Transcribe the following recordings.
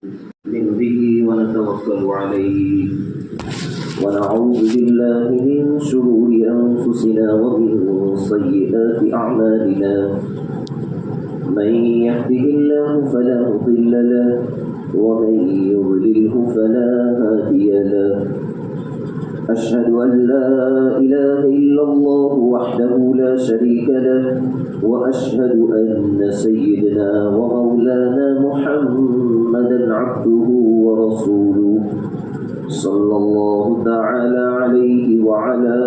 نؤمن به ونتوكل عليه ونعوذ بالله من شرور أنفسنا ومن سيئات أعمالنا من يهده الله فلا مضل له ومن يضلله فلا هادي له أشهد أن لا إله إلا الله وحده لا شريك له وأشهد أن سيدنا ومولانا محمدا عبده ورسوله صلى الله تعالى عليه وعلى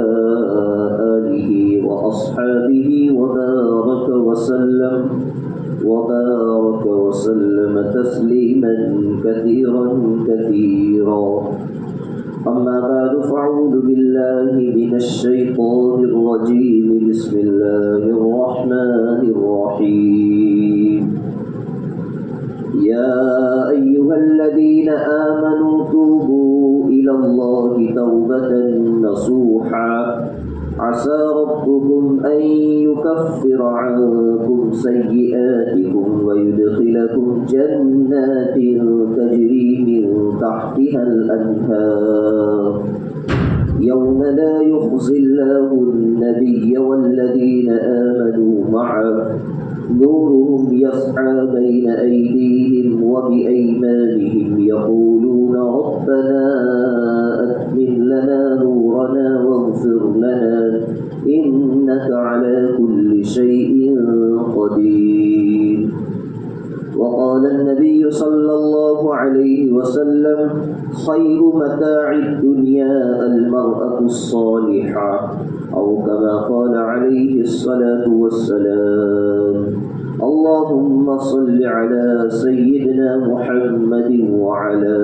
آله وأصحابه وبارك وسلم تسليما كثيرا أما بعد فأعوذ بالله من الشيطان الرجيم بسم الله الرحمن الرحيم يا أيها الذين آمنوا توبوا إلى الله توبة نصوحا عسى ربكم أن يكفر عنكم سيئاتكم ويدخلكم جنات تجري من تحتها الأنهار يوم لا يخزي الله النبي والذين آمنوا معه نورهم يسعى بين أيديهم وبأيمانهم يقولون ربنا أتمم لنا نورنا واغفر لنا إنك على كل شيء قدير. وقال النبي صلى الله عليه وسلم خير متاع الدنيا المرأة الصالحة أو كما قال عليه الصلاة والسلام. اللهم صل على سيدنا محمد وعلى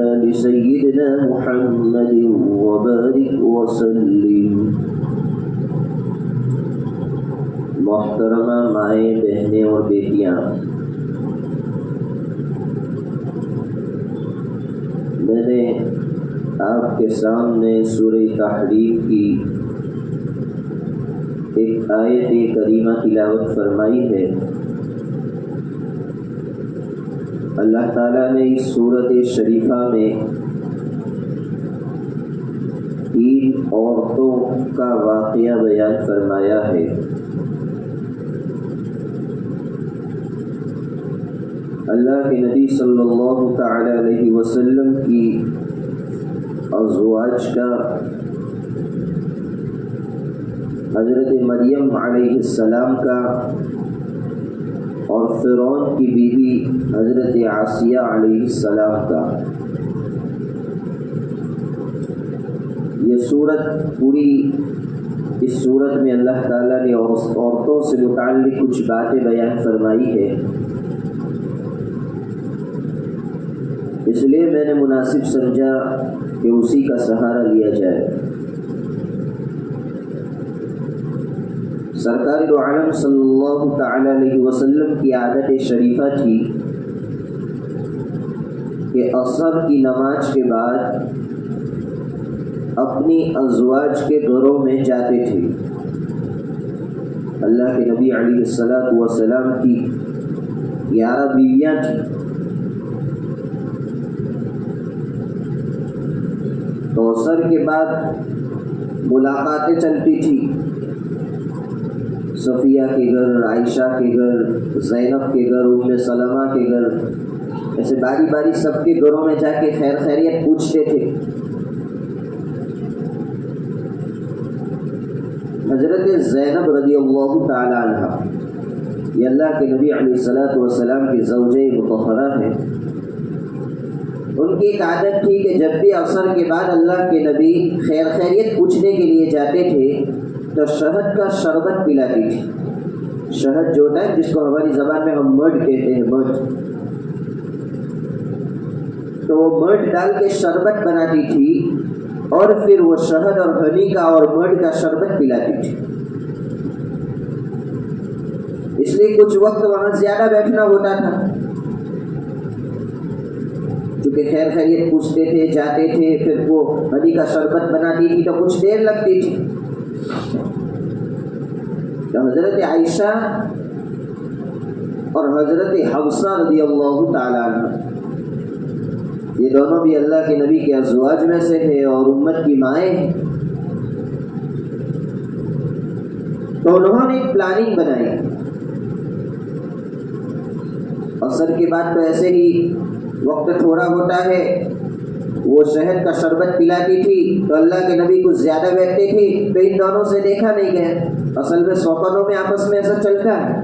آل سيدنا محمد وبارك وسلم. محترمہ مائیں، بہنیں اور بیٹیاں، میں نے آپ کے سامنے سورہ تحریم کی ایک آیت کریمہ تلاوت فرمائی ہے۔ اللہ تعالیٰ نے اس سورت شریفہ میں 3 عورتوں کا واقعہ بیان فرمایا ہے۔ اللہ کے نبی صلی اللہ تعالی علیہ وسلم کی ازواج کا، حضرت مریم علیہ السلام کا اور فرعون کی بیوی حضرت عاصیہ علیہ السلام کا، یہ صورت پوری، اس صورت میں اللہ تعالیٰ نے عورتوں سے متعلق کچھ باتیں بیان فرمائی ہے۔ اس لیے میں نے مناسب سمجھا کہ اسی کا سہارا لیا جائے۔ سرکار دو عالم صلی اللہ تعالی علیہ وسلم کی عادت شریفہ تھی کہ عصر کی نماز کے بعد اپنی ازواج کے گھروں میں جاتے تھے۔ اللہ کے نبی علیہ السلام کی 11 بیویاں تھیں، تو عصر کے بعد ملاقاتیں چلتی تھی، صفیہ کے گھر، عائشہ کے گھر، زینب کے گھر، ام سلمہ کے گھر، ایسے باری باری سب کے گھروں میں جا کے خیر خیریت پوچھتے تھے۔ حضرت زینب رضی اللہ تعالی عنہ، یہ اللہ کے نبی علیہ السلام کی زوجہ مطہرہ ہیں۔ ان کی ایک عادت تھی کہ جب بھی عصر کے بعد اللہ کے نبی خیر خیریت پوچھنے کے لیے جاتے تھے تو شہد کا شربت پلاتی تھی۔ شہد جو ہوتا ہے، جس کو ہماری زبان میں ہم مڈ کہتے ہیں، مڈ، تو وہ مڈ ڈال کے شربت بناتی تھی اور پھر وہ شہد اور ہنی کا اور مڈ کا شربت پلاتی تھی۔ اس لیے کچھ وقت وہاں زیادہ بیٹھنا ہوتا تھا، چونکہ خیر خیریت پوچھتے تھے، جاتے تھے، پھر وہ ہنی کا شربت بناتی تھی تو کچھ دیر لگتی تھی۔ تو حضرت عائشہ اور حضرت حفصہ رضی اللہ تعالیٰ عنہ یہ دونوں بھی اللہ کے نبی کے ازواج میں سے ہیں اور امت کی مائیں ہیں۔ تو انہوں نے ایک پلاننگ بنائی۔ عصر کے بعد تو ایسے ہی وقت تھوڑا ہوتا ہے، وہ شہد کا شربت پلاتی تھی تو اللہ کے نبی کچھ زیادہ بیٹھتے تھے، تو ان دونوں سے دیکھا نہیں گیا۔ اصل میں سوکروں میں آپس میں ایسا چلتا ہے۔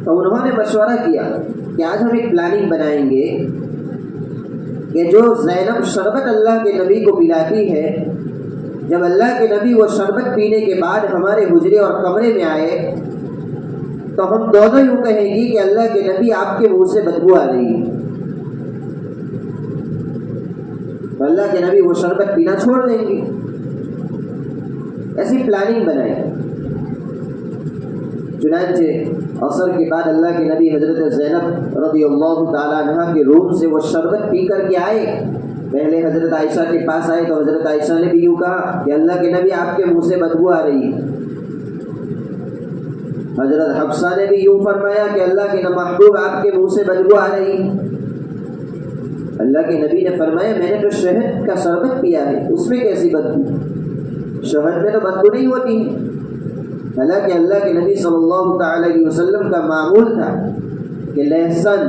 تو انہوں نے مشورہ کیا کہ آج ہم ایک پلاننگ بنائیں گے کہ جو زینب شربت اللہ کے نبی کو پلاتی ہے، جب اللہ کے نبی وہ شربت پینے کے بعد ہمارے حجرے اور کمرے میں آئے تو ہم دونوں یوں کہیں گی کہ اللہ کے نبی آپ کے منہ سے بدبو آ رہی ہے، تو اللہ کے نبی وہ شربت پینا چھوڑ دیں گے۔ ایسی پلاننگ بنائی۔ چنانچہ عصر کے بعد اللہ کے نبی حضرت زینب رضی اللہ تعالیٰ عنہ کے روم سے وہ شربت پی کر کے آئے۔ پہلے حضرت عائشہ کے پاس آئے تو حضرت عائشہ نے بھی یوں کہا کہ اللہ کے نبی آپ کے منہ سے بدبو آ رہی ہے۔ حضرت حفصہ نے بھی یوں فرمایا کہ اللہ کے محبوب آپ کے منہ سے بدبو آ رہی ہے۔ اللہ کے نبی نے فرمایا میں نے تو شہد کا شربت پیا ہے، اس میں کیسی بدبو؟ شہد میں تو بدبو نہیں ہوتی۔ حالانکہ اللہ کے نبی صلی اللہ تعالی علیہ وسلم کا معمول تھا کہ لہسن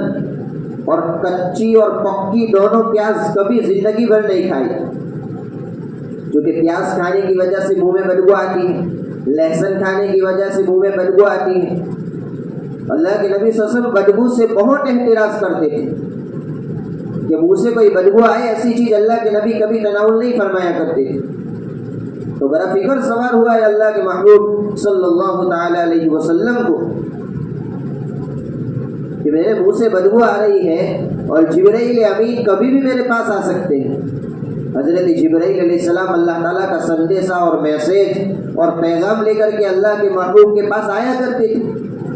اور کچی اور پکی دونوں پیاز کبھی زندگی بھر نہیں کھائی، کیونکہ پیاز کھانے کی وجہ سے منہ میں بدبو آتی ہے، لہسن کھانے کی وجہ سے منہ میں بدبو آتی ہے۔ اللہ کے نبی صلی اللہ علیہ وسلم بدبو سے بہت احتراز کرتے تھے کہ منہ سے کوئی بدبو آئے، ایسی چیز اللہ کے نبی کبھی تناول نہیں فرمایا کرتے تھے۔ تو بڑا فکر سوار ہوا ہے اللہ کے محبوب صلی اللہ تعالی علیہ وسلم کو کہ میرے منہ سے بدبو آ رہی ہے اور جبرائیل امین کبھی بھی میرے پاس آ سکتے ہیں۔ حضرت جبرائیل علیہ السلام اللہ تعالیٰ کا سندیشہ اور میسیج اور پیغام لے کر کے اللہ کے محبوب کے پاس آیا کرتے تھے،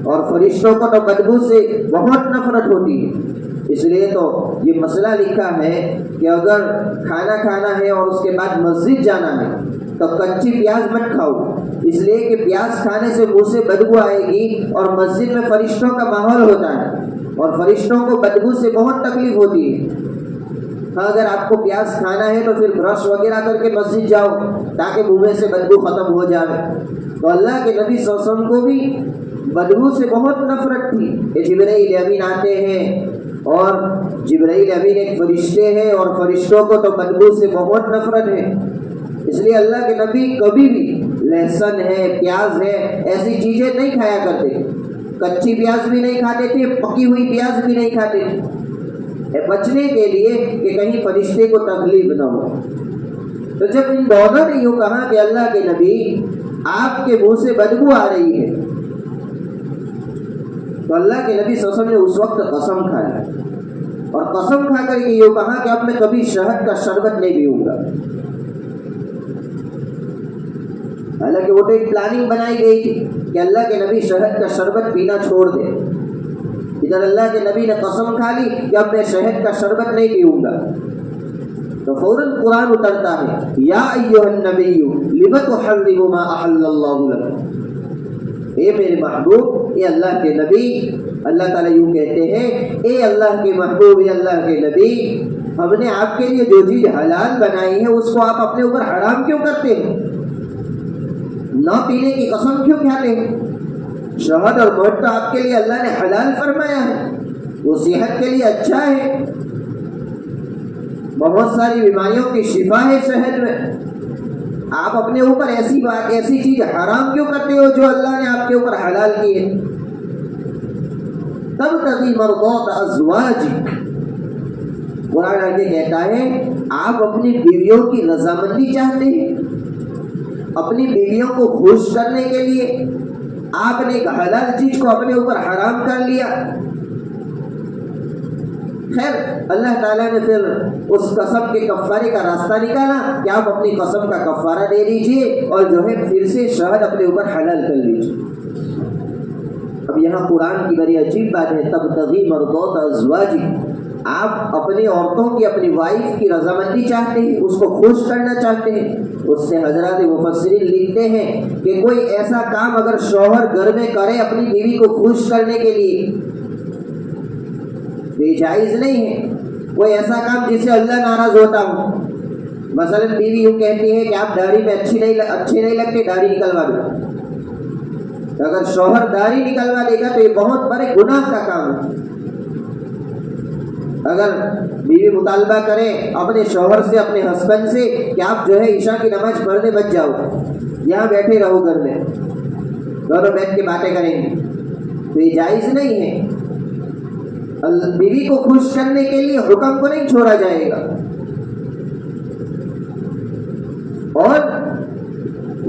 اور فرشتوں کو تو بدبو سے بہت نفرت ہوتی ہے۔ اس لیے تو یہ مسئلہ لکھا ہے کہ اگر کھانا کھانا ہے اور اس کے بعد مسجد جانا ہے تو کچی پیاز مت کھاؤ، اس لیے کہ پیاز کھانے سے منہ سے بدبو آئے گی، اور مسجد میں فرشتوں کا ماحول ہوتا ہے اور فرشتوں کو بدبو سے بہت تکلیف ہوتی ہے۔ ہاں اگر آپ کو پیاز کھانا ہے تو پھر برش وغیرہ کر کے مسجد جاؤ تاکہ منہ میں سے بدبو ختم ہو جائے۔ تو اللہ کے نبی صلی اللہ علیہ وسلم کو بھی بدبو سے بہت نفرت تھی کہ جبرائیل امین آتے ہیں، اور جبرائیل امین ایک فرشتے ہیں اور فرشتوں کو تو بدبو سے بہت نفرت ہے۔ اس لیے اللہ کے نبی کبھی بھی لہسن ہے، پیاز ہے، ایسی چیزیں نہیں کھایا کرتے، کچی پیاز بھی نہیں کھاتے تھے، پکی ہوئی پیاز بھی نہیں کھاتے تھے، بچنے کے لیے کہ کہیں فرشتے کو تکلیف نہ ہو۔ تو جب ان دونوں نے یوں کہا کہ اللہ کے نبی آپ کے منہ سے بدبو آ رہی ہے، تو اللہ کے نبی صلی اللہ علیہ وسلم نے اس وقت قسم کھا لی، اور قسم کھا کر کے یوں کہا کہ اب میں کبھی شہد کا شربت نہیں پیوں گا۔ حالانکہ وہ تو ایک پلاننگ بنائی گئی تھی کہ اللہ کے نبی شہد کا شربت پینا چھوڑ دے، ادھر اللہ کے نبی نے قسم کھا لی کہ اب میں شہد کا شربت نہیں پیوں گا۔ تو فوراً قرآن اترتا ہے، یا ایھا النبی لم تحرم ما احل اللہ لک، اے میرے محبوب، اے اللہ کے نبی، اللہ تعالیٰ یوں کہتے ہیں اے اللہ کے محبوب، اے اللہ کے نبی، ہم نے آپ کے لیے جو چیز حلال بنائی ہے اس کو آپ اپنے اوپر حرام کیوں کرتے ہیں؟ نہ پینے کی قسم کیوں کھاتے ہیں؟ شہد اور مہر تو آپ کے لیے اللہ نے حلال فرمایا ہے، وہ صحت کے لیے اچھا ہے، بہت ساری بیماریوں کی شفا ہے شہد میں، آپ اپنے اوپر ایسی چیز حرام کیوں کرتے ہو جو اللہ نے آپ کے اوپر حلال کی ہے؟ تبتغی مرضات ازواجک، قرآن آگے کہتا ہے آپ اپنی بیویوں کی رضامندی چاہتے ہیں، اپنی بیویوں کو خوش کرنے کے لیے آپ نے ایک حلال چیز کو اپنے اوپر حرام کر لیا۔ خیر اللہ تعالیٰ نے پھر اس قسم کے کفارے کا راستہ نکالا کہ آپ اپنی قسم کا کفارہ دے دیجئے اور جو ہے پھر سے شہد اپنے اوپر حلال کر لیجئے۔ اب یہاں قرآن کی بڑی عجیب بات ہے، تبتغی مرضات ازواجک، آپ اپنی عورتوں کی، اپنی وائف کی رضامندی چاہتے ہیں، اس کو خوش کرنا چاہتے ہیں۔ اس سے حضرات مفسرین لکھتے ہیں کہ کوئی ایسا کام اگر شوہر گھر میں کرے اپنی بیوی کو خوش کرنے کے لیے یہ جائز نہیں ہے کوئی ایسا کام جس سے اللہ ناراض ہوتا ہو. مثلا بیوی یوں کہتی ہے کہ آپ داڑھی میں اچھی نہیں لگتے، داڑھی نکلوا دو. اگر شوہر داڑھی نکلوا دے گا تو یہ بہت بڑے گناہ کا کام ہے. اگر بیوی مطالبہ کرے اپنے شوہر سے، اپنے ہسبینڈ سے کہ آپ جو ہے عشاء کی نماز پڑھنے بچ جاؤ، یہاں بیٹھے رہو گھر میں، دونوں بیٹھ کے باتیں کریں گے، تو یہ جائز نہیں ہے. بیوی کو خوش کرنے کے لیے حکم کو نہیں چھوڑا جائے گا. اور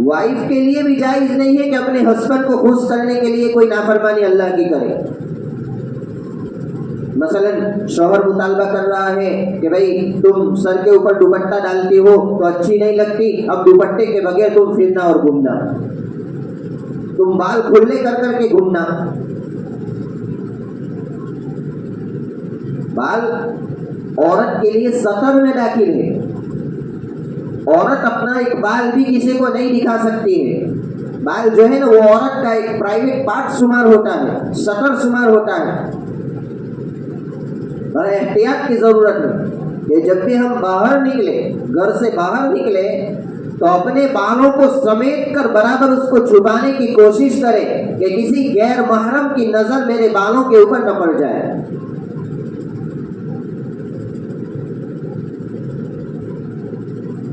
وائف کے لیے بھی جائز نہیں ہے کہ اپنے ہسبینڈ کو خوش کرنے کے لیے کوئی نافرمانی اللہ کی کرے. مثلا شوہر مطالبہ کر رہا ہے کہ بھائی تم سر کے اوپر دوپٹہ ڈالتی ہو تو اچھی نہیں لگتی، اب دوپٹے کے بغیر تم پھرنا اور گھومنا، تم بال کھلے کر کے گھومنا. بال عورت کے لیے سطر میں داخل ہے. عورت اپنا ایک بال بھی کسی کو نہیں دکھا سکتی ہے. بال جو ہے نا وہ عورت کا ایک پرائیویٹ پارٹ شمار ہوتا ہے، سطر شمار ہوتا ہے. اور احتیاط کی ضرورت ہے کہ جب بھی ہم باہر نکلے، گھر سے باہر نکلے، تو اپنے بالوں کو سمیٹ کر برابر اس کو چھپانے کی کوشش کرے کہ کسی غیر محرم کی نظر میرے بالوں کے اوپر نہ پڑ جائے.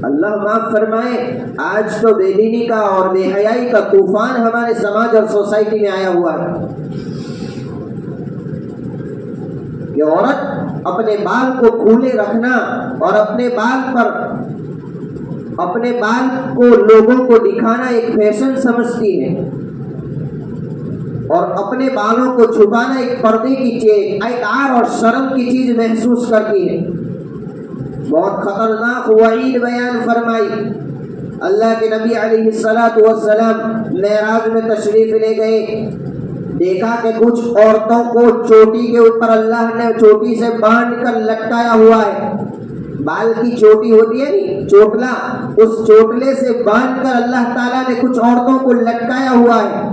اللہ معاف فرمائے، آج تو بے دینی کا اور بے حیائی کا طوفان ہمارے سماج اور سوسائٹی میں آیا ہوا ہے کہ عورت اپنے بال کو کھلے رکھنا اور اپنے بال کو لوگوں کو دکھانا ایک فیشن سمجھتی ہے، اور اپنے بالوں کو چھپانا ایک پردے کی چیز، ایک عار اور شرم کی چیز محسوس کرتی ہے. بہت خطرناک وعید بیان فرمائی. اللہ کے نبی علیہ الصلوۃ والسلام معراج میں تشریف لے گئے، دیکھا کہ کچھ عورتوں کو چوٹی کے اوپر اللہ نے چوٹی سے باندھ کر لٹکایا ہوا ہے. بال کی چوٹی ہوتی ہے نا چوٹلا، اس چوٹلے سے باندھ کر اللہ تعالیٰ نے کچھ عورتوں کو لٹکایا ہوا ہے.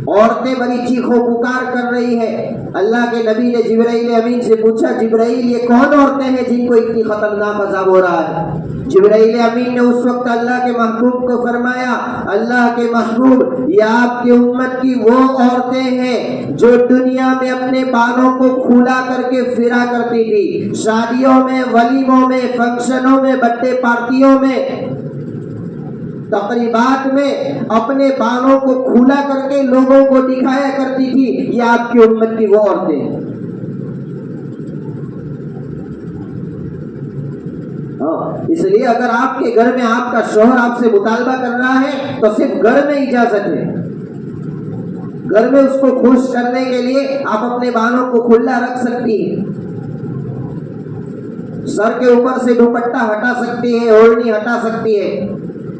عورتیں بڑی چیخو پکار کر رہی ہے. اللہ کے نبی نے جبرائیل امین سے پوچھا، جبرائیل یہ کون عورتیں ہیں جن کو اتنی خطرناک عذاب ہو رہا ہے؟ جبرائیل امین نے اس وقت اللہ کے محبوب کو فرمایا، اللہ کے محبوب یہ آپ کی امت کی وہ عورتیں ہیں جو دنیا میں اپنے بالوں کو کھلا کر کے پھرا کرتی تھی، شادیوں میں، ولیموں میں، فنکشنوں میں، برتھڈے پارٹیوں میں، تقریبات میں اپنے بالوں کو کھلا کر کے لوگوں کو دکھایا کرتی تھی. یہ آپ کی امت کی وہ عورتیں ہیں. اس لیے اگر آپ کے گھر میں آپ کا شوہر آپ سے مطالبہ کر رہا ہے تو صرف گھر میں اجازت ہے. گھر میں اس کو خوش کرنے کے لیے آپ اپنے بالوں کو کھلا رکھ سکتی ہیں، سر کے اوپر سے دوپٹہ ہٹا سکتی ہے، اوڑھنی ہٹا سکتی ہے.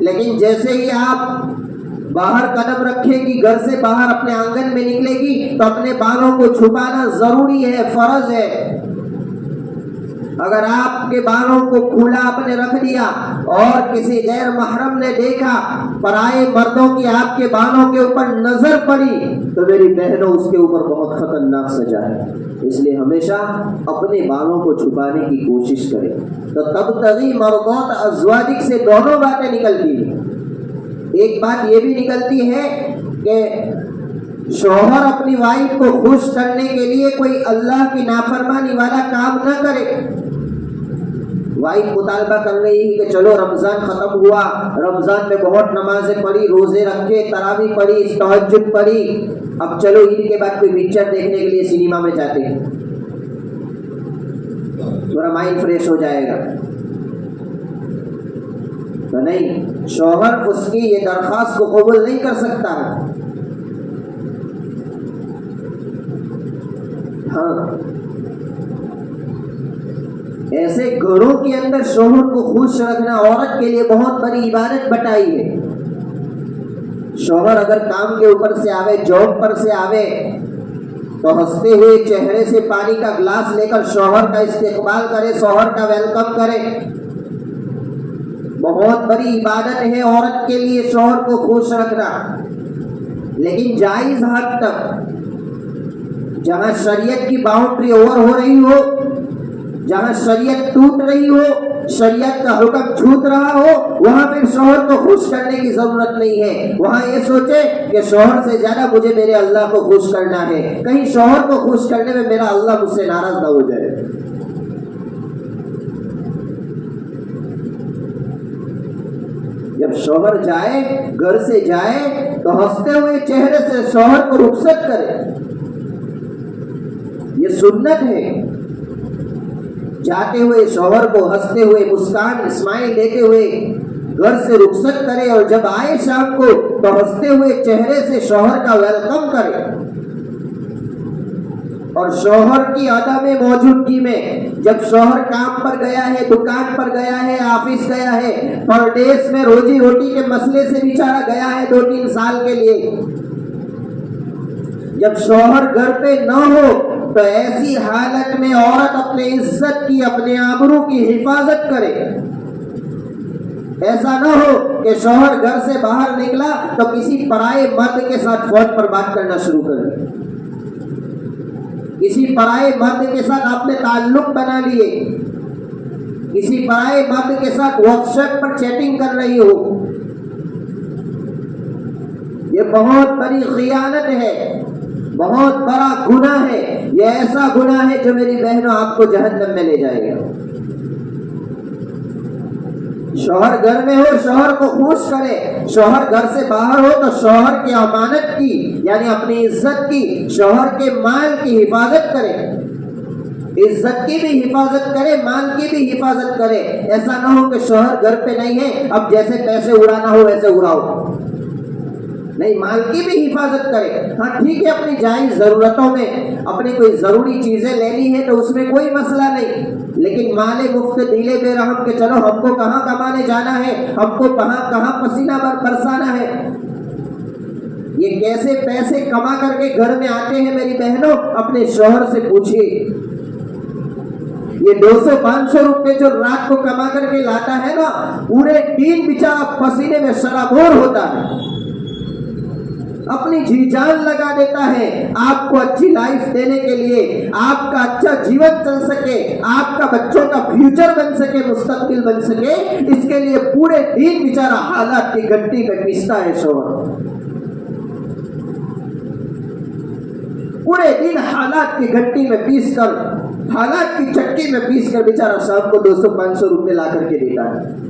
لیکن جیسے ہی آپ باہر قدم رکھے گی، گھر سے باہر اپنے آنگن میں نکلے گی، تو اپنے بالوں کو چھپانا ضروری ہے، فرض ہے. اگر آپ کے بالوں کو کھلا آپ نے رکھ دیا اور کسی غیر محرم نے دیکھا، پرائے مردوں کی آپ کے بالوں کے اوپر نظر پڑی، تو میری بہنوں اس کے اوپر بہت خطرناک سزا ہے. اس لیے ہمیشہ اپنے بالوں کو چھپانے کی کوشش کریں. تو تبتغی مرضات ازواجک سے دونوں باتیں نکلتی ہیں. ایک بات یہ بھی نکلتی ہے کہ شوہر اپنی وائف کو خوش کرنے کے لیے کوئی اللہ کی نافرمانی والا کام نہ کرے. وائف مطالبہ کر رہی ہے کہ چلو رمضان ختم ہوا، رمضان میں بہت نمازیں پڑھی، روزے رکھے، تراویح پڑھی، تہجد پڑھی، اب چلو عید کے بعد کوئی پکچر دیکھنے کے لیے سنیما میں جاتے ہیں، تھوڑا مائنڈ فریش ہو جائے گا. تو نہیں، شوہر اس کی یہ درخواست کو قبول نہیں کر سکتا ہے. ہاں، ایسے گھروں کے اندر شوہر کو خوش رکھنا عورت کے لیے بہت بڑی عبادت بتائی ہے. شوہر اگر کام کے اوپر سے آوے، جاب پر سے آوے، تو ہنستے ہوئے چہرے سے پانی کا گلاس لے کر شوہر کا استقبال کرے، شوہر کا ویلکم کرے. بہت بڑی عبادت ہے عورت کے لیے شوہر کو خوش رکھنا، لیکن جائز حد تک. جہاں شریعت کی باؤنڈری اوور ہو رہی ہو، جہاں شریعت ٹوٹ رہی ہو، شریعت کا حکم چھوٹ رہا ہو، وہاں پھر شوہر کو خوش کرنے کی ضرورت نہیں ہے. وہاں یہ سوچے کہ شوہر سے زیادہ مجھے میرے اللہ کو خوش کرنا ہے، کہیں شوہر کو خوش کرنے میں میرا اللہ مجھ سے ناراض نہ ہو جائے. جب شوہر جائے، گھر سے جائے، تو ہنستے ہوئے چہرے سے شوہر کو رخصت کرے. یہ سنت ہے. جاتے ہوئے شوہر کو ہنستے ہوئے، مسکان اسمائل دیتے ہوئے گھر سے رخصت کرے، اور جب آئے شام کو تو ہنستے ہوئے چہرے سے شوہر کا ویلکم کرے. اور شوہر کی عدم موجودگی میں، جب شوہر کام پر گیا ہے، دکان پر گیا ہے، آفس گیا ہے، پردیس میں روزی روٹی کے مسئلے سے بیچارہ گیا ہے 2-3 سال کے لیے، جب شوہر گھر پہ نہ ہو تو ایسی حالت میں عورت اپنے عزت کی، اپنے آبرو کی حفاظت کرے. ایسا نہ ہو کہ شوہر گھر سے باہر نکلا تو کسی پرائے مرد کے ساتھ فون پر بات کرنا شروع کرے، کسی پرائے مرد کے ساتھ آپ نے تعلق بنا لیے، کسی پرائے مرد کے ساتھ واٹس ایپ پر چیٹنگ کر رہی ہو. یہ بہت بڑی خیانت ہے، بہت بڑا گناہ ہے. یہ ایسا گناہ ہے جو میری بہنوں آپ کو جہنم میں لے جائے گا. شوہر گھر میں ہو، شوہر کو خوش کرے. شوہر گھر سے باہر ہو تو شوہر کی امانت کی، یعنی اپنی عزت کی، شوہر کے مال کی حفاظت کرے. عزت کی بھی حفاظت کرے، مال کی بھی حفاظت کرے. ایسا نہ ہو کہ شوہر گھر پہ نہیں ہے، اب جیسے پیسے اڑانا ہو ویسے اڑاؤ. نہیں، مال کی بھی حفاظت کرے. ہاں ٹھیک ہے، اپنی جائز ضرورتوں میں اپنی کوئی ضروری چیزیں لینی ہے تو اس میں کوئی مسئلہ نہیں، لیکن مال مفت دیلے بے رحم کہ چلو ہم کو کہاں کمانے جانا ہے، ہم کو کہاں پسینہ برسانا ہے. یہ کیسے پیسے کما کر کے گھر میں آتے ہیں میری بہنوں، اپنے شوہر سے پوچھیے. یہ 200-500 روپے جو رات کو کما کر کے لاتا ہے نا، پورے دن بیچارہ پسینے میں سرابور ہوتا ہے، اپنی جی جان لگا دیتا ہے آپ کو اچھی لائف دینے کے لیے، آپ کا اچھا جیون چل سکے، آپ کا بچوں کا فیوچر بن سکے، مستقبل بن سکے. اس کے لیے پورے دن بیچارہ حالات کی گھٹی میں پیستا ہے شوہر. پورے دن حالات کی گھٹی میں پیس کر، حالات کی چکی میں پیس کر بیچارہ شام کو 200-500 روپے لا کر کے دیتا ہے.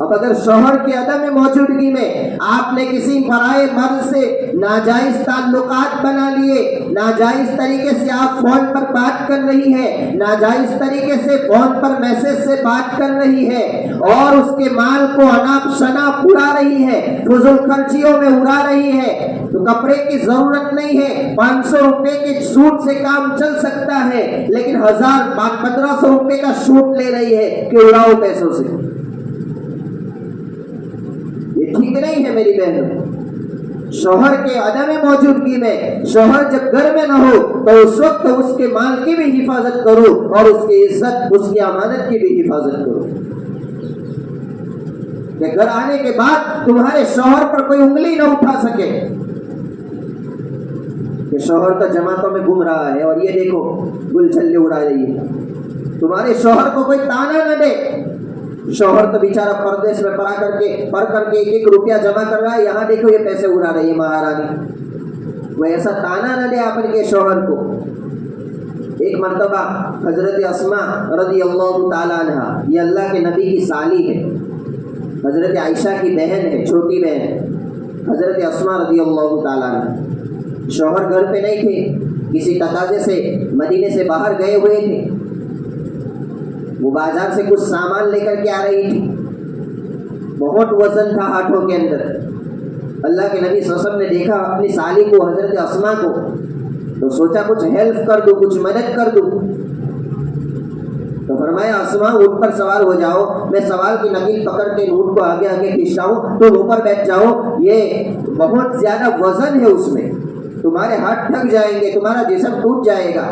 اب اگر شوہر کی عدم موجودگی میں آپ نے کسی پرائے مرد سے ناجائز تعلقات بنا لیے، ناجائز طریقے سے آپ فون پر بات کر رہی ہے، ناجائز طریقے سے فون پر میسج سے بات کر رہی ہے، اور اس کے مال کو اناپ شناپ اڑا رہی ہے، فضول خرچیوں میں اڑا رہی ہے، تو کپڑے کی ضرورت نہیں ہے. 500 روپے کے سوٹ سے کام چل سکتا ہے، لیکن 1500 روپے کا سوٹ لے رہی ہے کہ اڑاؤ پیسوں سے. یہ ٹھیک نہیں ہے میری بہنوں. شوہر کے عدم موجودگی میں، شوہر جب گھر میں نہ ہو تو اس وقت اس کے مال کی بھی حفاظت کرو، اور اس کی عزت، اس کی امانت کی بھی حفاظت کرو، کہ گھر آنے کے بعد تمہارے شوہر پر کوئی انگلی نہ اٹھا سکے کہ شوہر تو جماعتوں میں گھوم رہا ہے اور یہ دیکھو گل چھلے اڑا رہی ہے. تمہارے شوہر کو کوئی تانا نہ دے. شوہر تو بیچارہ پردیس میں پڑھ کر کے 1 روپیہ جمع کر رہا ہے، یہاں دیکھو یہ پیسے اڑا رہی ہے مہارانی. وہ ایسا تانا نہ دے اپنے کے شوہر کو. ایک مرتبہ حضرت اسماء رضی اللہ تعالیٰ عنہ، یہ اللہ کے نبی کی سالی ہے، حضرت عائشہ کی بہن ہے، چھوٹی بہن حضرت اسماء رضی اللہ تعالیٰ عنہ. شوہر گھر پہ نہیں تھے، کسی تقاضے سے مدینے سے باہر گئے ہوئے تھے. وہ بازار سے کچھ سامان لے کر کے آ رہی تھی، بہت وزن تھا ہاتھوں کے اندر. اللہ کے نبی صلی اللہ علیہ وسلم نے دیکھا اپنی سالی کو، حضرت اسماء کو، تو سوچا کچھ ہیلپ کر دوں، کچھ مدد کر دوں. تو فرمایا اسماء اونٹ پر سوار ہو جاؤ، میں سوال کی نکیل پکڑ کے اونٹ کو آگے آگے کھینچاؤں، تم اوپر بیٹھ جاؤ، یہ بہت زیادہ وزن ہے، اس میں تمہارے ہاتھ تھک جائیں گے، تمہارا جسم ٹوٹ جائے گا،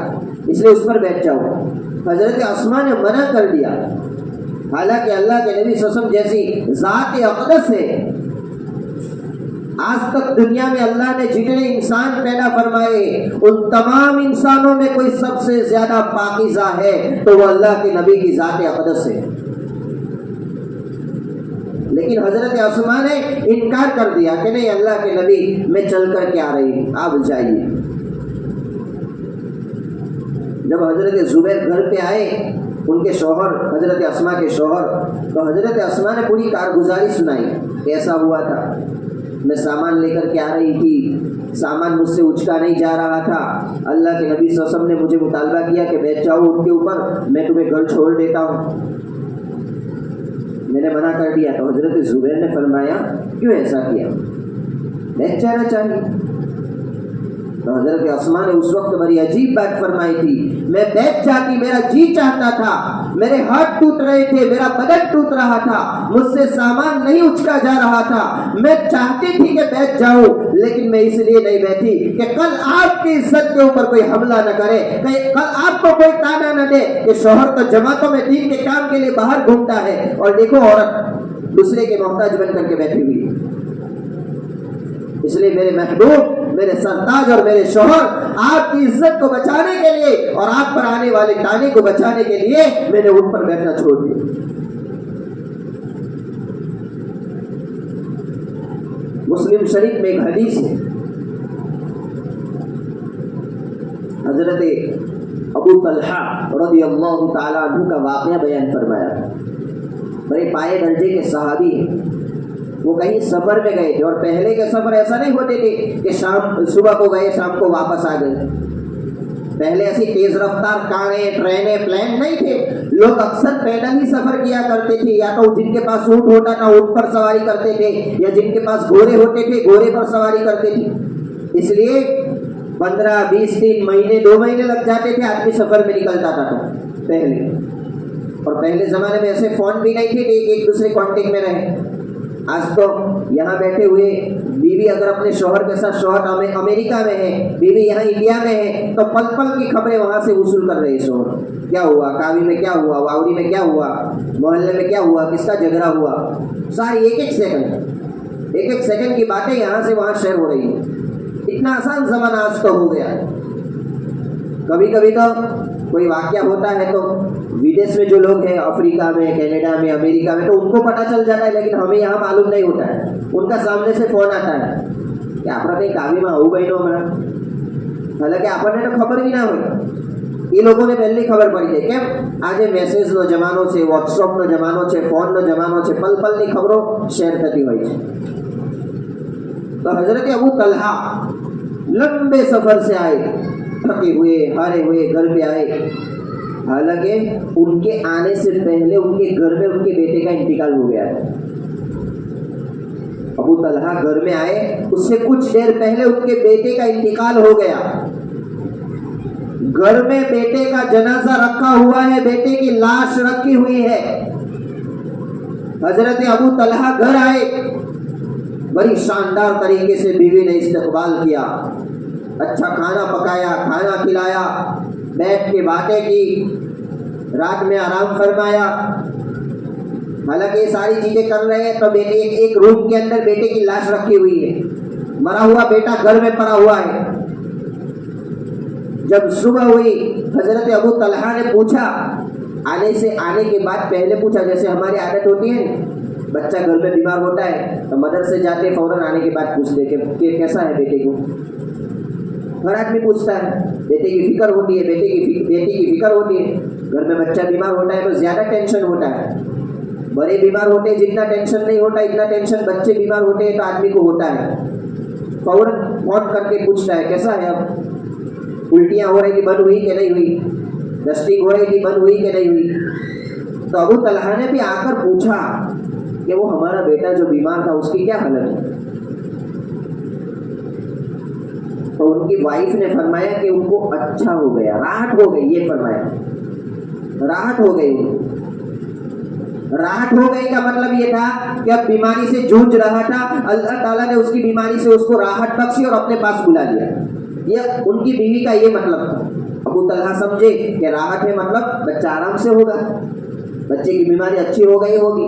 اس لیے اس پر بیٹھ جاؤ. حضرت اسماء نے منع کر دیا، حالانکہ اللہ کے نبی صلی اللہ علیہ وسلم جیسی ذات اقدس ہے، آج تک دنیا میں اللہ نے جتنے انسان پیدا فرمائے ان تمام انسانوں میں کوئی سب سے زیادہ پاکیزہ ہے تو وہ اللہ کے نبی کی ذات اقدس ہے. لیکن حضرت اسماء نے انکار کر دیا کہ نہیں اللہ کے نبی میں چل کر کے آ رہی ہوں، آپ جائیے. جب حضرت زبیر گھر پہ آئے ان کے شوہر حضرت اسماء کے شوہر، تو حضرت اسماء نے پوری کارگزاری سنائی. ایسا ہوا تھا، میں سامان لے کر کے آ رہی تھی، سامان مجھ سے اچکا نہیں جا رہا تھا، اللہ کے نبی صلی اللہ علیہ وسلم نے مجھے مطالبہ کیا کہ بیٹھ جاؤ ان کے اوپر، میں تمہیں گھر چھوڑ دیتا ہوں. میں نے منع کر دیا. تو حضرت زبیر نے فرمایا کیوں ایسا کیا، بیٹھ جانا چاہیے. تو حضرت اسماء نے اس وقت بڑی عجیب بات فرمائی تھی، میں بیٹھ جاتی، میرا جی چاہتا تھا، میرے ہاتھ ٹوٹ رہے تھے، میرا بدن ٹوٹ رہا تھا، مجھ سے سامان نہیں اچکا جا رہا تھا، میں چاہتی تھی کہ بیٹھ جاؤں، لیکن میں اس لیے نہیں بیٹھی کہ کل آپ کی عزت کے اوپر کوئی حملہ نہ کرے، کل آپ کو کوئی تانا نہ دے کہ شوہر تو جماعتوں میں دین کے کام کے لیے باہر گھومتا ہے اور دیکھو عورت دوسرے کے محتاج بن کر کے بیٹھی ہوئی. اس لیے میرے محبوب، میرے سرتاج اور میرے شوہر آپ کی عزت کو بچانے کے لیے اور آپ پر آنے والے تانے کو بچانے کے لیے میں نے ان پر بیٹھنا چھوڑ دیا. مسلم شریف میں ایک حدیث ہے، حضرت ابو طلحہ رضی اللہ تعالیٰ عنہ کا واقعہ بیان فرمایا. بڑے پائے درجے کے صحابی ہیں. وہ کہیں سفر میں گئے تھے اور پہلے کے سفر ایسا نہیں ہوتے تھے کہ صبح کو گئے شام کو واپس آ گئے. پہلے ایسی تیز رفتار کاریں، ٹرینیں، پلین نہیں تھے. لوگ اکثر پیدل ہی سفر کیا کرتے تھے، یا تو جن کے پاس اونٹ ہوتا تھا اونٹ پر سواری کرتے تھے، یا جن کے پاس گھوڑے ہوتے تھے گھوڑے پر سواری کرتے تھے. اس لیے 15 20 دن، مہینے 2 مہینے لگ جاتے تھے آدمی سفر میں نکلتا تھا پہلے. اور پہلے زمانے میں ایسے فون بھی نہیں تھے کہ ایک دوسرے کانٹیکٹ میں رہے. آج تو یہاں بیٹھے ہوئے بیوی اگر اپنے شوہر کے ساتھ، شوہر امریکہ میں ہے، بیوی یہاں انڈیا میں ہے، تو پل پل کی خبریں وہاں سے وصول کر رہے ہیں. شوہر کیا ہوا، کاوی میں کیا ہوا، واوری میں کیا ہوا، محلے میں کیا ہوا، کس کا جھگڑا ہوا، ساری ایک ایک سیکنڈ کی باتیں یہاں سے وہاں شیئر ہو رہی ہیں. اتنا آسان زمانہ آج تو ہو گیا. کبھی کبھی تو کوئی واقعہ ہوتا ہے تو ودیش میں جو لوگ ہیں افریقہ میں، کینیڈا میں، امریکہ میں، تو ان کو پتہ چل جاتا ہے، لیکن ہمیں یہاں معلوم نہیں ہوتا ہے. ان کا سامنے سے فون آتا ہے کہ آپ کہیں کاوی میں آؤ بھائی نو ہمارا، حالانکہ آپ نے تو خبر بھی نہ ہوئی. یہ لوگوں نے پہلے خبر پڑی ہے કેમ આજે મેસેજ નો જમાનો છે, વોટ્સઅપ નો જમાનો છે, ફોન નો જમાનો છે, પલ પલની ખબરો શેર થતી હોય છે. તો حضرت ابو طلحہ لمبے سفر سے آئے، تھکے ہوئے ہارے ہوئے گھر پہ آئے. حالانکہ ان کے آنے سے پہلے ان کے گھر میں ان کے بیٹے کا انتقال ہو گیا ہے. ابو طلحہ گھر میں آئے، اس سے کچھ دیر پہلے ان کے بیٹے کا انتقال ہو گیا. گھر میں بیٹے کا جنازہ رکھا ہوا ہے، بیٹے کی لاش رکھی ہوئی ہے. حضرت ابو طلحہ گھر آئے، بڑی شاندار طریقے سے بیوی نے استقبال کیا، اچھا کھانا پکایا، کھانا کھلایا، بیٹھ کے باتیں کی، رات میں آرام فرمایا. حالانکہ یہ ساری چیزیں کر رہے ہیں تو بیٹے ایک روم کے اندر بیٹے کی لاش رکھی ہوئی ہے، مرا ہوا بیٹا گھر میں پڑا ہوا ہے. جب صبح ہوئی حضرت ابو طلحہ نے پوچھا، آنے کے بعد پہلے پوچھا، جیسے ہماری عادت ہوتی ہے بچہ گھر میں بیمار ہوتا ہے تو مدرسے جاتے فوراً آنے کے بعد پوچھتے کہ کیسا ہے بیٹے کو. ہر آدمی پوچھتا ہے، بیٹے کی فکر ہوتی ہے، بیٹی کی فکر ہوتی ہے. گھر میں بچہ بیمار ہوتا ہے تو زیادہ ٹینشن ہوتا ہے. بڑے بیمار ہوتے ہیں جتنا ٹینشن نہیں ہوتا اتنا ٹینشن بچے بیمار ہوتے ہیں تو آدمی کو ہوتا ہے. فوراً فون کر کے پوچھتا ہے کیسا ہے، اب الٹیاں ہو رہی تھی بند ہوئی کہ نہیں ہوئی، ڈسٹنگ ہو رہی تھی بند ہوئی کہ نہیں ہوئی. تو ابو طلحہ نے بھی آ کر پوچھا کہ وہ ہمارا بیٹا جو بیمار تھا اس کی کیا حالت ہے. تو ان کی وائف نے فرمایا کہ ان کو اچھا ہو گیا، راحت ہو گئی. یہ فرمایا راحت ہو گئی. راحت ہو گئی کا مطلب یہ تھا کہ اب بیماری سے جوجھ رہا تھا، اللہ تعالیٰ نے اس کی بیماری سے اس کو راحت بخشی اور اپنے پاس بلا لیا. یہ ان کی بیوی کا یہ مطلب تھا. ابو طلحہ سمجھے کہ راحت ہے مطلب بچہ آرام سے ہوگا، بچے کی بیماری اچھی ہو گئی ہوگی.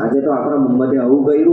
આજે તો આપણા મમ્મતે આવું કર્યું,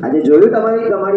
આજે જોયું તમારી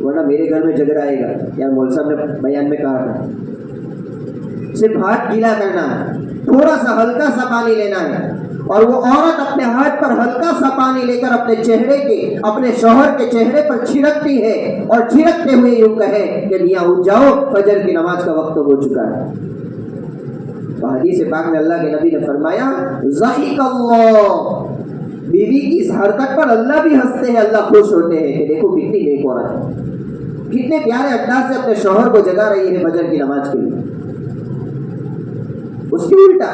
ورنہ میرے گھر میں جھگڑا آئے گا. یار مول صاحب نے بیان میں کہا تھا صرف ہاتھ گیلا کرنا ہے, تھوڑا سا ہلکا سا پانی لینا ہے, اور وہ عورت اپنے ہاتھ پر ہلکا سا پانی لے کر اپنے چہرے کے, اپنے شوہر کے چہرے پر چھڑکتی ہے, اور چھڑکتے ہوئے یوں کہے کہ میاں اٹھ جاؤ, فجر کی نماز کا وقت ہو چکا ہے. تو حدیث پاک میں اللہ کے نبی نے فرمایا ضحک اللہ, بیوی کی اس حرکت پر اللہ بھی ہنستے ہیں, اللہ خوش ہوتے ہیں کہ دیکھو کتنی نیک عورت ہے, کتنے پیارے انداز سے اپنے شوہر کو جگا رہی ہے فجر کی نماز کے لیے. اس کی الٹا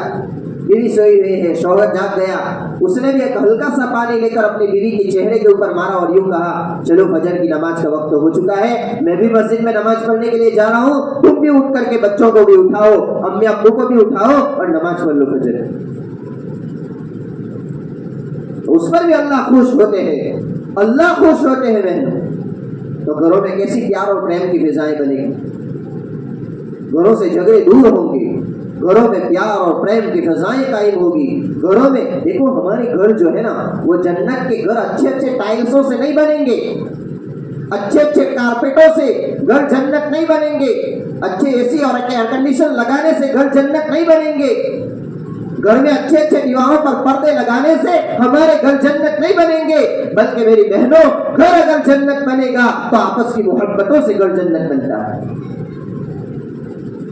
بیوی سوئی ہوئی ہے, شوہر جاگ گیا, اس نے بھی ایک ہلکا سا پانی لے کر اپنی بیوی کے چہرے کے اوپر مارا اور یوں کہا چلو فجر کی نماز کا وقت ہو چکا ہے, میں بھی مسجد میں نماز پڑھنے کے لیے جا رہا ہوں, تم بھی اٹھ کر کے بچوں کو بھی اٹھاؤ, امی ابو کو بھی اٹھاؤ اور نماز پڑھ لو فجر. اس پر بھی اللہ خوش ہوتے ہیں, اللہ خوش ہوتے ہیں بہنوں. تو گھروں میں کیسی پیار اور پریم کی فضائیں بنے گی, گھروں سے جھگڑے دور ہوں گے, گھروں میں پیار اور پریم کی فضائیں قائم ہوگی. گھروں میں دیکھو ہمارے گھر جو ہے نا وہ جنت کے گھر اچھے اچھے ٹائلسوں سے نہیں بنیں گے, اچھے اچھے کارپیٹوں سے گھر جنت نہیں بنیں گے, اچھے اے سی اور ایئر کنڈیشن لگانے سے گھر جنت نہیں بنیں گے, گھر میں اچھے اچھے دیواروں پر پردے لگانے سے ہمارے گھر جنت نہیں بنیں گے. بلکہ میری بہنوں, گھر اگر جنت بنے گا تو آپس کی محبتوں سے گھر جنت بنتا ہے.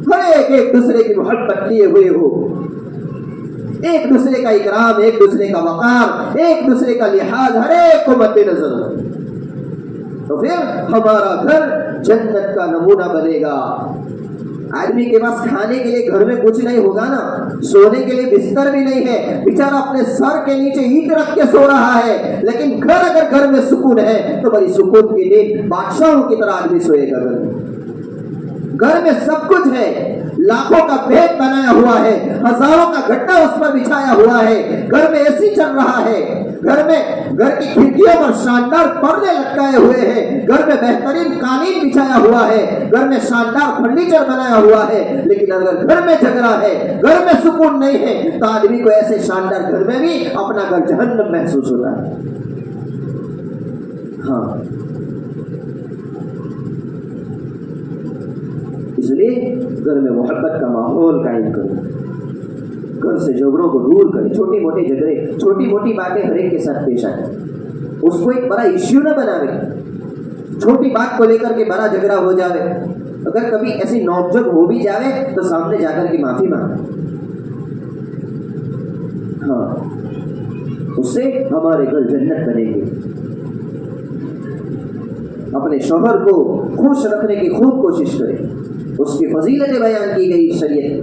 ہر ایک دوسرے کی محبت لیے ہوئے ہو, ایک دوسرے کا اکرام, ایک دوسرے کا وقار, ایک دوسرے کا لحاظ ہر ایک کو مد نظر ہو, تو پھر ہمارا گھر جنت کا نمونہ بنے گا. آدمی کے پاس کھانے کے لیے گھر میں کچھ نہیں ہوگا نا, سونے کے لیے بستر بھی نہیں ہے, بیچارہ اپنے سر کے نیچے اینٹ رکھ کے سو رہا ہے, لیکن اگر گھر میں سکون ہے تو بڑی سکون کی نیند بادشاہوں کی طرح آدمی سوئے گا. گھر میں سب کچھ ہے, لاکھوں کا بیڈ بنایا ہوا ہے, ہزاروں کا گھٹا اس پر بچھایا ہوا ہے, گھر میں اے سی چل رہا ہے, گھر کی کھڑکیوں پر شاندار پردے لٹکائے ہوئے ہیں, گھر میں بہترین قالین بچھایا ہوا ہے, گھر میں شاندار فرنیچر بنایا ہوا ہے, لیکن اگر گھر میں جھگڑا ہے, گھر میں سکون نہیں ہے, تو آدمی کو ایسے شاندار گھر میں بھی اپنا گھر جہنم محسوس ہوتا ہے. ہاں, اس لیے گھر میں محبت کا ماحول قائم کرو, گھر سے جھگڑوں کو دور کرے, چھوٹے موٹے جھگڑے, چھوٹی موٹی باتیں ہر ایک کے ساتھ پیش آئیں, اس کو ایک بڑا ایشو نہ بناوے, چھوٹی بات کو لے کر کے بڑا جھگڑا ہو جاوے. اگر کبھی ایسی نوک جھوک ہو بھی جاوے تو سامنے جا کر کے معافی مانگے. ہاں, اس سے ہمارے گھر جنت بنے گے. اپنے شوہر کو خوش رکھنے کی خوب کوشش کریں, اس کی فضیلتیں بیان کی گئی شریعت میں,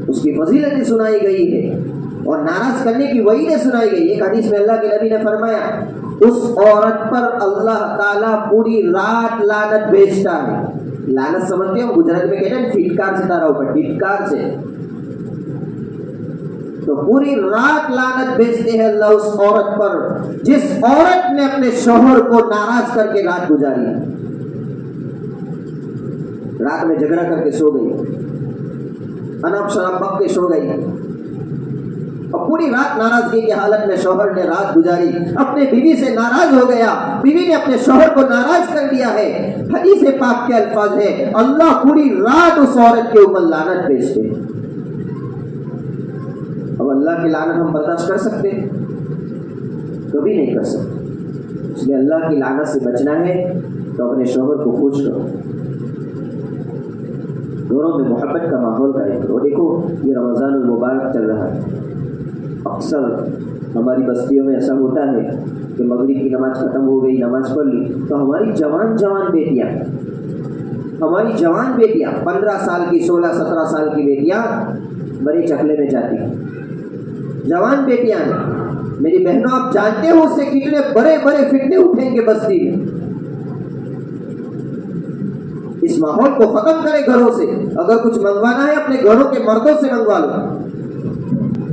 اس کی فضیلتیں سنائی گئی ہے, اور ناراض کرنے کی وعیدیں سنائی گئی. ایک حدیث میں اللہ کے نبی نے فرمایا اس عورت پر اللہ تعالیٰ پوری رات لعنت بھیجتا ہے. لعنت سمجھتے ہو, گجرات میں کہتے ہیں پھٹکار سے تارا اوپر, پھٹکار سے, تو پوری رات لعنت بھیجتے ہیں اللہ اس عورت پر جس عورت نے اپنے شوہر کو ناراض کر کے رات گزاری, رات میں جھگڑا کر کے سو گئی, انب شراب بک کے سو گئی, اور پوری رات ناراضگی کی حالت میں شوہر نے رات گزاری, اپنے بیوی سے ناراض ہو گیا, بیوی نے اپنے شوہر کو ناراض کر دیا ہے. حدیث پاک کے الفاظ ہے اللہ پوری رات اس عورت کے اوپر لعنت بھیجتے ہیں. اب اللہ کی لعنت ہم برداشت کر سکتے ہیں؟ کبھی نہیں کر سکتے. اس لیے اللہ کی لعنت سے بچنا ہے تو اپنے شوہر کو خوش کرو, دونوں میں محبت کا ماحول قائم کرو. دیکھو یہ رمضان المبارک چل رہا ہے, اکثر ہماری بستیوں میں ایسا ہوتا ہے کہ مغرب کی نماز ختم ہو گئی, نماز پڑھ لی, تو ہماری جوان بیٹیاں 15 سال کی, 16-17 سال کی بیٹیاں بڑے چکلے میں جاتی ہیں. جوان بیٹیاں ہیں میری بہنوں, آپ جانتے ہو اس سے کتنے بڑے بڑے فتنے اٹھیں گے بستی میں. اس ماحول کو ختم کرے گھروں سے. اگر کچھ منگوانا ہے اپنے گھروں کے مردوں سے منگوا لو,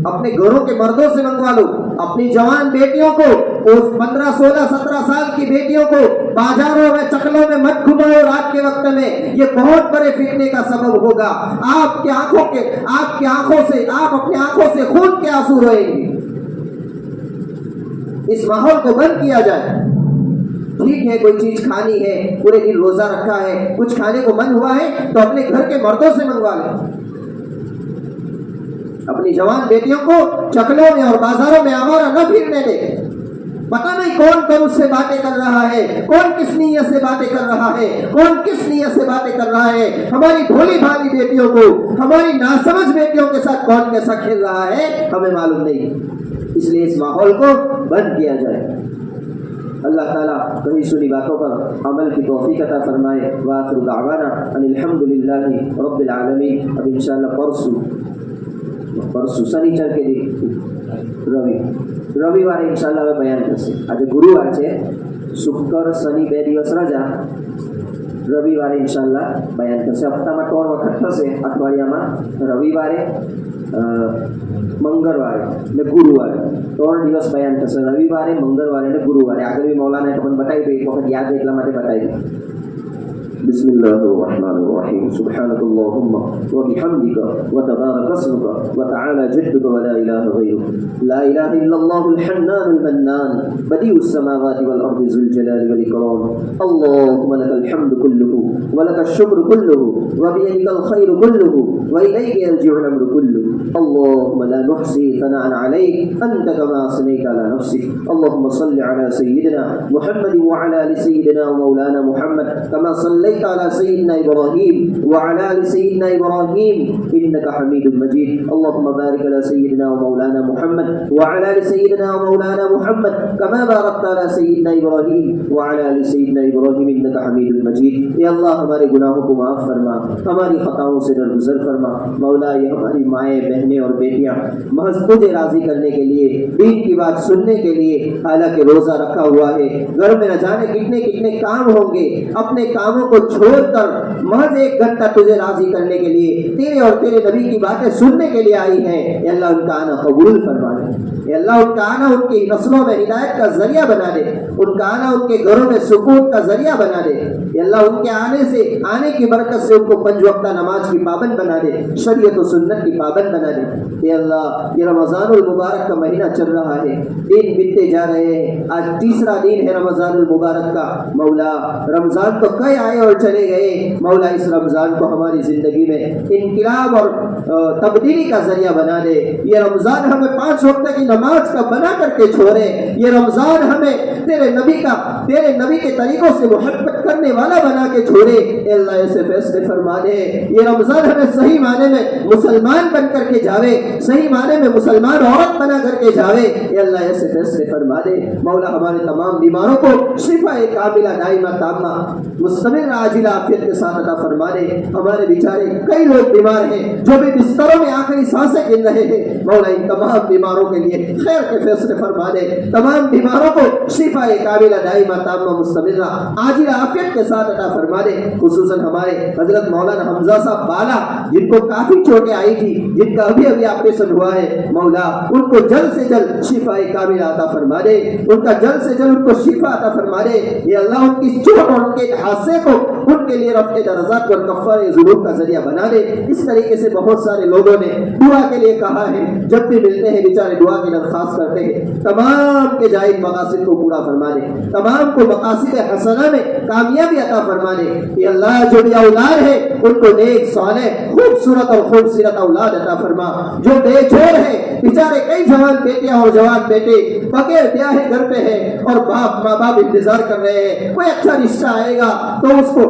اپنے گھروں کے مردوں سے منگوا لو. اپنی جوان بیٹیوں کو, اس 15, 16, 17 سال کی بیٹیوں کو بازاروں میں چکلوں میں مت گھماؤ رات کے وقت میں, یہ بہت بڑے فتنے کا سبب ہوگا. آپ کی آنکھوں سے آپ اپنی آنکھوں سے خون کے آنسو روئیں گے. اس ماحول کو بند کیا جائے. ٹھیک ہے کوئی چیز کھانی ہے، پورے دن روزہ رکھا ہے، کچھ کھانے کو من ہوا ہے تو اپنے گھر کے مردوں سے منگوا لیں، اپنی جوان بیٹیوں کو چکلوں میں اور بازاروں میں آوارہ نہ پھرنے دے۔ پتہ نہیں کون کون اس سے باتیں کر رہا ہے، کون کس نیت سے باتیں کر رہا ہے، کون کس نیت سے باتیں کر رہا ہے۔ ہماری بھولی بھالی بیٹیوں کو، ہماری ناسمجھ بیٹیوں کے ساتھ کون کیسا کھیل رہا ہے ہمیں معلوم نہیں، اس لیے اس ماحول کو بند کیا جائے۔ اللہ تعالیٰ کہیں سنی باتوں پر عمل کی توفیق عطا فرمائے۔ وآخر دعوانا ان الحمد للہ رب العالمین۔ اب انشاءاللہ પરસુ શનિચર કે રવિવારે ઇન્શાલ્લાહ હવે બયાન થશે। આજે ગુરુવાર છે, શુક્ર શનિ 2 દિવસ રજા, રવિવારે ઇન્શાલ્લાહ બયાન થશે। હપ્તામાં 3 વખત થશે અઠવાડિયામાં, રવિવારે મંગળવારે ને ગુરુવારે 3 દિવસ બયાન થશે, રવિવારે મંગળવારે ને ગુરુવારે। આગળ બી મૌલાના તમને બતાવી દો, એક વખત યાદ હોય એટલા માટે બતાવી દો। بسم الله الرحمن الرحيم سبحانك اللهم وبحمدك وتبارك اسمك وتعالى جدك ولا إله غيرك لا إله إلا الله الحنان المنان بديع السماوات والأرض ذو الجلال والإكرام اللهم لك الحمد كله ولك الشكر كله وبيدك الخير كله وإليك يرجع الأمر كله اللهم لا نحصي ثناء عليك أنت كما أثنيت على نفسك اللهم صل على سيدنا محمد وعلى آل سيدنا ومولانا محمد كما صليت على سيدنا إبراهيم وعلى آل سيدنا إبراهيم إنك حميد مجيد اللهم بارك على سيدنا ومولانا محمد وعلى آل سيدنا ومولانا محمد كما باركت على سيدنا إبراهيم وعلى آل سيدنا إبراهيم إنك حميد مجيد۔ یا اللہ ہمارے گناہوں کو معاف فرما، ہماری خطاؤں سے درگزر فرما۔ مولا یہ ہماری مائیں بہنیں اور بیٹیاں محض تجھے راضی کرنے کے لیے، دین کی بات سننے کے لیے حالانکہ روزہ رکھا ہوا ہے، گھر میں نہ جانے کتنے کتنے کام ہوں گے، اپنے کاموں کو چھوڑ کر محض 1 گھنٹہ تجھے راضی کرنے کے لیے، تیرے اور تیرے نبی کی باتیں سننے کے لیے آئی ہیں۔ یا اللہ ان کا آنا قبول فرما دے، یا اللہ ان کا آنا ان کی نسلوں میں ہدایت کا ذریعہ بنا دے، ان کا آنا ان کے گھروں میں سکون کا ذریعہ بنا دے۔ یا اللہ ان کے آنے کی برکت سے ان کو 5 وقتہ نماز کی پابند بنا دے، شریعت و سنت کی پابند بنا دے۔ یا اللہ یہ رمضان المبارک کا مہینہ چل رہا ہے، دن بنتے جا رہے ہیں، آج تیسرا دن ہے رمضان المبارک کا۔ مولا رمضان تو کئی آئے اور چلے گئے، مولا اس رمضان کو ہماری زندگی میں انقلاب اور تبدیلی کا ذریعہ بنا دے۔ یہ رمضان ہمیں 5 وقت کی نماز کا بنا کر کے چھوڑے، یہ رمضان ہمیں تیرے نبی کے طریقوں سے محبت کرنے والا بنا کے چھوڑے۔ اے اللہ ایسے فیصلے فرما دے، یہ رمضان ہمیں صحیح معنی میں مسلمان بن کر کے جاوے، صحیح معنی میں مسلمان عورت بنا کر کے جاوے۔ اے اللہ ایسے فیصلے فرما دے۔ مولا ہمارے تمام بیماروں کو شفا کاملہ دائمہ تامہ مستمر عاجلہ عافیت کے ساتھ عطا فرما دے۔ ہمارے بیچارے کئی لوگ بیمار ہیں جو بھی بستروں میں آخری سانسیں گن رہے ہیں، مولا ان تمام بیماروں کے لیے خیر کے فیصلے فرما دے، تمام بیماروں کو شفا کاملہ دائمہ تامہ مستمر عاجلہ عافیت کے ساتھ عطا فرما دے۔ خصوصاً ہمارے حضرت مولانا حمزہ صاحب بالا جن کو کافی چوٹیں آئی تھی، جن کا ابھی آپریشن ہوا ہے، مولا ان کو جلد سے جلد شفا کاملہ عطا فرما دے، ان کا جلد سے جلد ان کو شفا عطا فرما دے۔ یہ اللہ ان کی چوٹ اور ان کے حادثے کو ان کے لیے رفع درجات اور کفارہ ذنوب کا ذریعہ بنا دے۔ اس طریقے سے بہت سارے لوگوں نے دعا کے لیے کہا ہے، جب بھی ملتے ہیں بیچارے دعا کی درخواست کرتے ہیں، تمام کے جائز مقاصد کو پورا فرما دے، تمام کو مقاصد حسنہ میں کامیابی عطا فرما دے۔ یہ اللہ جو بھی اولاد ہے ان کو نیک صالح خوبصورت اور خوبصورت اولاد عطا فرما۔ جو بے جوڑ ہے بیچارے کئی جوان بیٹیاں اور جوان بیٹے بغیر بیاہ گھر پہ ہیں اور ماں باپ انتظار کر رہے ہیں، کوئی اچھا رشتہ آئے گا تو اس کو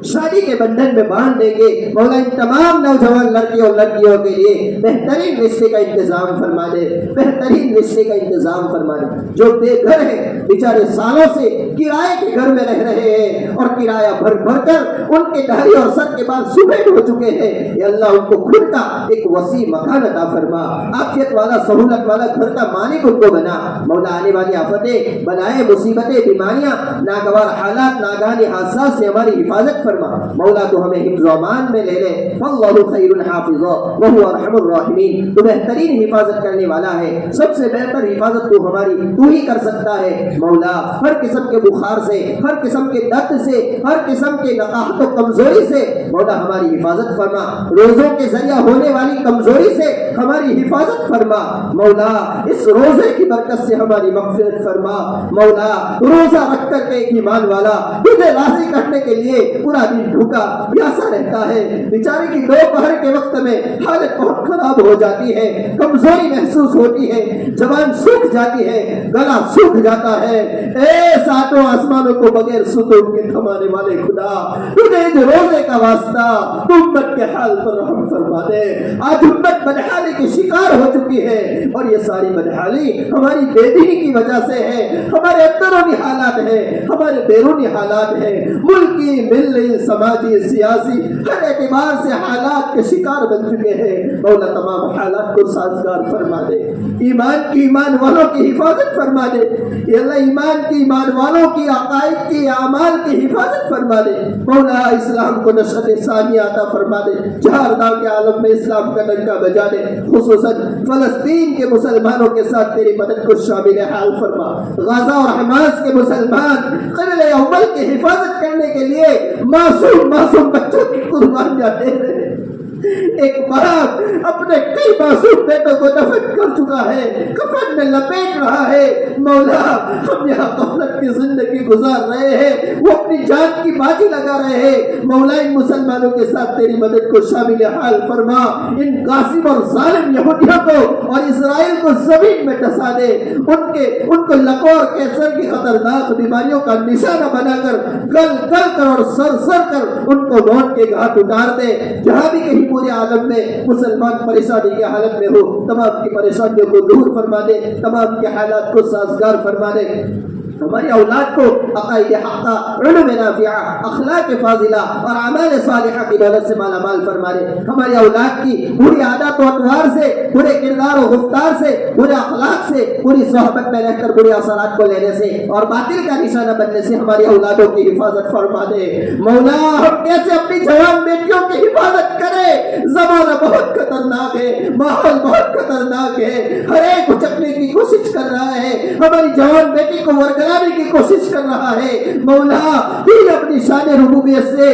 شادی کے بندھن میں باندھ دیں گے۔ مولا ان تمام نوجوان لڑکیوں اور لڑکیوں کے لیے بہترین رشتے کا انتظام فرما دے، بہترین رشتے کا انتظام فرما دے۔ جو بے گھر ہیں بیچارے سالوں سے کرائے کے گھر میں رہ رہے ہیں اور کرایہ بھر بھر کر ان کے دہری اور سر کے بعد سفید ہو چکے ہیں، یا اللہ ان کو خود کا ایک وسیع مکان عطا فرما، عافیت والا سہولت والا گھر کا مالک ان کو بنا۔ مولا آنے والی آفتیں بلائیں مصیبتیں بیماریاں ناگوار حالات ناگہانی حادثات سے ہماری حفاظت فرما مولا تو ہمیں حفظ و امان میں لے لے واللہ خیر الحافظ وهو ارحم الراحمین تو بہترین حفاظت کرنے والا ہے سب سے بہتر حفاظت تو ہماری تو ہی کر سکتا ہے مولا ہر قسم کے بخار سے ہر قسم کے درد سے ہر قسم کے نقاہت و کمزوری سے مولا ہماری حفاظت فرما روزوں کے ذریعہ ہونے والی کمزوری سے ہماری حفاظت فرما مولا اس روزے کی برکت سے ہماری مغفرت فرما مولا روزہ رکھ کر کے ایک ایمان والا تجھے راضی کرنے کے لیے پورا دن بھوکا پیاسا رہتا ہے بیچارے کی دوپہر کے وقت میں حالت بہت خراب ہو جاتی ہے کمزوری محسوس ہوتی ہے زبان سوکھ جاتی ہے گلا سوکھ جاتا ہے اے ساتوں آسمانوں کو بغیر ستون کے تھمانے والے خدا تجھے اس روزے کا واسطہ امت کے حال پر رحم فرما دے آج امت بدحالی کی شکار ہو چکی ہے اور یہ ساری بدحالی ہماری بے دینی کی وجہ سے ہے ہمارے اندرونی حالات ہے ہمارے بیرونی حالات ہے ملکی ملی سماجی سیاسی ہر اعتبار سے حالات کے شکار بن چکے ہیں مولا تمام حالات کو سازگار فرما دے ایمان والوں کی حفاظت فرما دے یا اللہ ایمان کی ایمان والوں کی عقائد کی اعمال کی حفاظت فرما دے مولا اسلام کو نشأت ثانیہ عطا فرما دے چہارداں کے عالم میں اسلام کا ڈنکا بجا دے خصوصاً فلسطین کے مسلمانوں کے ساتھ تیری مدد کو شامل حال فرما غزہ اور حماس کے مسلمان قبل اول کی حفاظت کرنے کے لیے معصوم بچوں کی قربانیاں دے رہے ہیں ایک باپ اپنے کئی معصوم بیٹوں کو دفن کر چکا ہے کفن میں لپیٹ رہا ہے مولا ہم یہاں غفلت کی زندگی گزار رہے ہیں وہ اپنی جان کی بازی لگا رہے ہیں مولا ان مسلمانوں کے ساتھ تیری مدد کو شامل حال فرما ان غاصب اور ظالم یہودیوں کو اور اسرائیل کو زمین میں ڈسا دے ان کو لقور کینسر کی خطرناک بیماریوں کا نشانہ بنا کر گل کر اور سر کر ان کو موت کے گھاٹ اتار دے جہاں بھی کہیں پورے عالم میں مسلمان پریشانی کی حالت میں ہو تمام کی پریشانیوں کو دور فرما دے تمام کے حالات کو سازگار فرما دے ہماری اولاد کو عقائد حقہ علم نافعہ اخلاق فاضلہ اور اعمال صالحہ کی دولت سے مالا مال فرما دے ہماری اولاد کی بری عادات و اطوار سے برے کردار و گفتار سے برے اخلاق سے بری صحبت میں رہ کر برے اثرات کو لینے سے اور باطل کا نشانہ بننے سے ہماری اولادوں کی حفاظت فرما دے مولا ہم کیسے اپنی جوان بیٹیوں کی حفاظت کریں زمانہ بہت خطرناک ہے ماحول بہت خطرناک ہے ہر ایک اچکنے کی کوشش کر رہا ہے ہماری جوان بیٹی کو ورگلانے کی کوشش کر رہا ہے مولا پھر اپنی شان ربوبیت سے